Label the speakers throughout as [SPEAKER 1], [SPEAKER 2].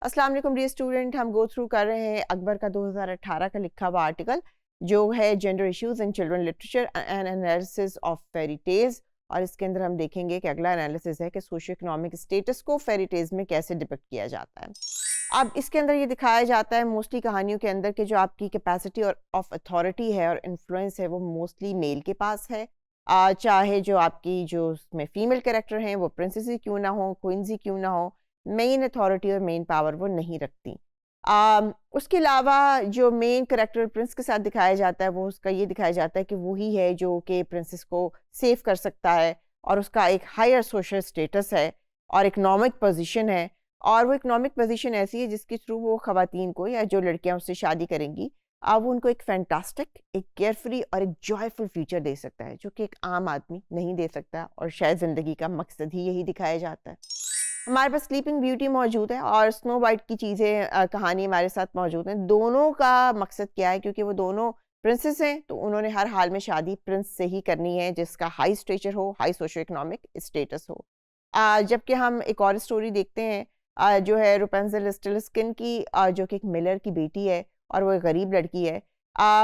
[SPEAKER 1] अस्सलाम वालेकुम dear student, हम गो थ्रू कर रहे हैं अकबर का 2018 का लिखा हुआ आर्टिकल जो है gender issues in children literature and analysis of fairy tales. और इसके अंदर हम देखेंगे कि अगला एनालिसिस है कि सोशियो इकोनॉमिक स्टेटस को फेरी टेल्स में कैसे डिपिक्ट किया जाता है। अब इसके अंदर ये दिखाया जाता है मोस्टली कहानियों के अंदर कि जो आपकी कैपेसिटी और ऑफ अथॉरिटी है और इन्फ्लुएंस है वो मोस्टली मेल के पास है। चाहे जो आपकी जो उसमें फीमेल कैरेक्टर हैं वो प्रिंसेस ही क्यों ना हो, क्वींस ही क्यों ना हो, मेन अथॉरिटी और मेन पावर वो नहीं रखती। उसके अलावा जो मेन कैरेक्टर प्रिंस के साथ दिखाया जाता है वो उसका ये दिखाया जाता है कि वही है जो कि प्रिंसेस को सेव कर सकता है और उसका एक हायर सोशल स्टेटस है और इकोनॉमिक पोजीशन है। और वो इकोनॉमिक पोजीशन ऐसी है जिसके थ्रू वो ख़वातीन को या जो लड़कियां उससे शादी करेंगी वो उनको एक फैंटास्टिक, एक केयरफ्री और एक जॉयफुल फ्यूचर दे सकता है जो कि एक आम आदमी नहीं दे सकता। और शायद ज़िंदगी का मकसद ही यही दिखाया जाता है। हमारे पास स्लीपिंग ब्यूटी मौजूद है और स्नो वाइट की चीज़ें कहानी हमारे साथ मौजूद हैं। दोनों का मकसद क्या है, क्योंकि वो दोनों प्रिंसेस हैं तो उन्होंने हर हाल में शादी प्रिंस से ही करनी है जिसका हाई स्टेचर हो, हाई सोशो इकोनॉमिक स्टेटस हो। जबकि हम एक और स्टोरी देखते हैं जो है रुपेंजल स्टिल्स्किन की, जो कि एक मिलर की बेटी है और वो एक गरीब लड़की है।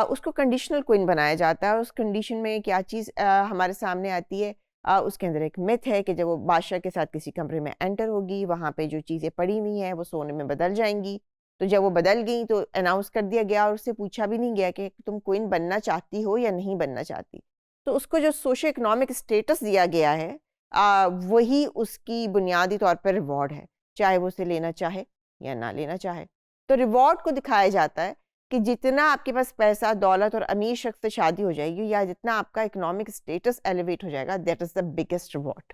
[SPEAKER 1] उसको कंडीशनल क्वीन बनाया जाता है। उस कंडीशन में क्या चीज़ हमारे सामने आती है, उसके अंदर एक मिथ है कि जब वो बादशाह के साथ किसी कमरे में एंटर होगी वहाँ पे जो चीज़ें पड़ी हुई हैं वो सोने में बदल जाएंगी। तो जब वो बदल गई तो अनाउंस कर दिया गया और उससे पूछा भी नहीं गया कि तुम क्वीन बनना चाहती हो या नहीं बनना चाहती। तो उसको जो सोशो इकोनॉमिक स्टेटस दिया गया है वही उसकी बुनियादी तौर पर रिवॉर्ड है, चाहे वो उसे लेना चाहे या ना लेना चाहे। तो रिवॉर्ड को दिखाया जाता है कि जितना आपके पास पैसा, दौलत और अमीर शख्स से शादी हो जाएगी या जितना आपका इकोनॉमिक स्टेटस एलिवेट हो जाएगा, that is the biggest reward.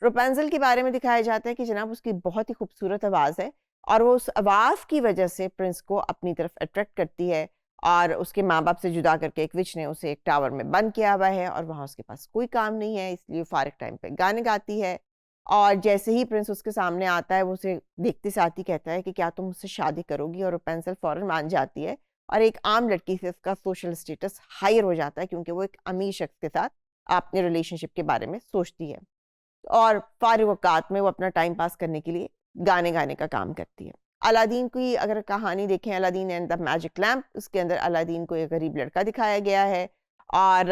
[SPEAKER 1] रोपेंजल के बारे में दिखाया जाता है कि जनाब उसकी बहुत ही खूबसूरत आवाज़ है और वो उस आवाज़ की वजह से प्रिंस को अपनी तरफ अट्रैक्ट करती है और उसके माँ बाप से जुदा करके एक विच ने उसे एक टावर में बंद किया हुआ है और वहाँ उसके पास कोई काम नहीं है, इसलिए फारिग टाइम पे गाने गाती है। और जैसे ही प्रिंस उसके सामने आता है वो उसे देखते साथ ही कहता है कि क्या तुम मुझसे शादी करोगी, और रोपेंसल फ़ौरन मान जाती है और एक आम लड़की से उसका सोशल स्टेटस हायर हो जाता है क्योंकि वो एक अमीर शख्स के साथ अपने रिलेशनशिप के बारे में सोचती है और फारिग औकात में वो अपना टाइम पास करने के लिए गाने गाने का काम करती है। अलादीन की अगर कहानी देखें, Aladdin and the magic lamp, उसके अंदर अलादीन को एक गरीब लड़का दिखाया गया है और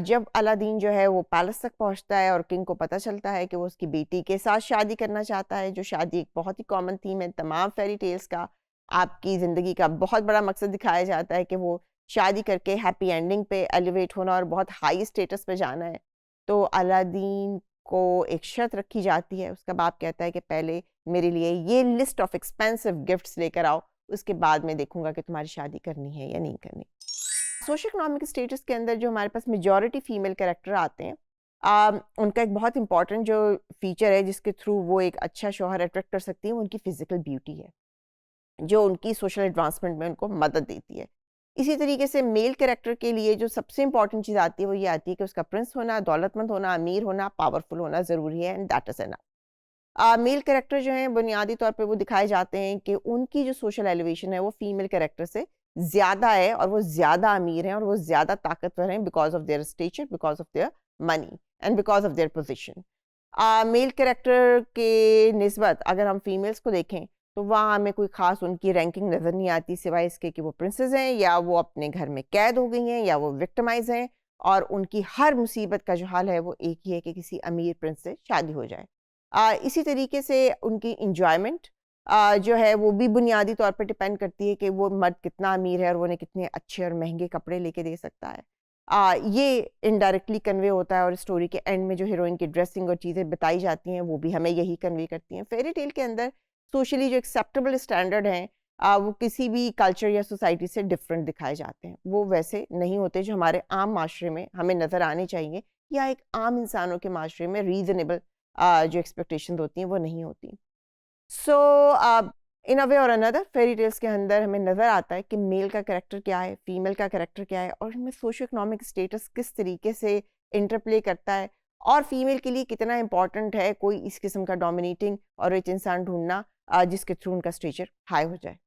[SPEAKER 1] जब अलादीन जो है वो पैलेस तक पहुंचता है और किंग को पता चलता है कि वो उसकी बेटी के साथ शादी करना चाहता है, जो शादी एक बहुत ही कॉमन थीम है तमाम फेरी टेल्स का। आपकी ज़िंदगी का बहुत बड़ा मकसद दिखाया जाता है कि वो शादी करके हैप्पी एंडिंग पे एलिवेट होना और बहुत हाई स्टेटस पे जाना है। तो अलादीन को एक शर्त रखी जाती है। उसका बाप कहता है कि पहले मेरे लिए ये लिस्ट ऑफ एक्सपेंसिव गिफ्ट्स लेकर आओ, उसके बाद मैं देखूंगा कि तुम्हारी शादी करनी है या नहीं करनी। सोशल इकोनॉमिक स्टेटस के अंदर जो हमारे पास मेजॉरिटी फीमेल कैरेक्टर आते हैं, उनका एक बहुत इंपॉर्टेंट जो फीचर है जिसके थ्रू वो एक अच्छा शौहर अट्रैक्ट कर सकती है, वो उनकी फिजिकल ब्यूटी है जो उनकी सोशल एडवांसमेंट में उनको मदद देती है। इसी तरीके से मेल कैरेक्टर के लिए जो सबसे इंपॉर्टेंट चीज़ आती है वो ये आती है कि उसका प्रिंस होना, दौलतमंद होना, अमीर होना, पावरफुल होना ज़रूरी है, and that is enough. Male character जो हैं बुनियादी तौर पे वो दिखाए जाते हैं कि उनकी जो सोशल एलिवेशन है वो फीमेल कैरेक्टर से ज़्यादा है और वो ज़्यादा अमीर हैं और वो ज़्यादा ताकतवर हैं because of their stature, because of their money and because of their position. Male character के निस्बत अगर हम फीमेल्स को देखें तो वहाँ हमें कोई ख़ास उनकी रैंकिंग नज़र नहीं आती सिवाय इसके कि वो प्रिंसेस हैं या वो अपने घर में कैद हो गई हैं या वो विक्टिमाइज हैं और उनकी हर मुसीबत का जो हाल है वो एक ही है कि किसी अमीर प्रिंस से शादी हो जाए। इसी तरीके से उनकी इंजॉयमेंट जो है वो भी बुनियादी तौर पर डिपेंड करती है कि वो मर्द कितना अमीर है और वो उन्हें कितने अच्छे और महंगे कपड़े लेके दे सकता है। ये इनडायरेक्टली कन्वे होता है और स्टोरी के एंड में जो हीरोइन की ड्रेसिंग और चीज़ें बताई जाती हैं वो भी हमें यही कन्वे करती हैं। फेरी टेल के अंदर सोशली जो एक्सेप्टेबल स्टैंडर्ड हैं वो किसी भी कल्चर या सोसाइटी से डिफरेंट दिखाए जाते हैं, वो वैसे नहीं होते जो हमारे आम माशरे में हमें नज़र आने चाहिए या एक आम इंसानों के माशरे में रीज़नेबल जो एक्सपेक्टेशंस होती हैं वो नहीं होती। सो इन अ वे और अनदर फेरी टेल्स के अंदर हमें नज़र आता है कि मेल का कैरेक्टर क्या है, फीमेल का कैरेक्टर क्या है और इनमें सोशो इकोनॉमिक स्टेटस किस तरीके से इंटरप्ले करता है और फीमेल के लिए कितना इंपॉर्टेंट है कोई इस किस्म का डोमिनेटिंग और रिच इंसान ढूंढना जिसके थ्रू उनका स्टेचर हाई हो जाए।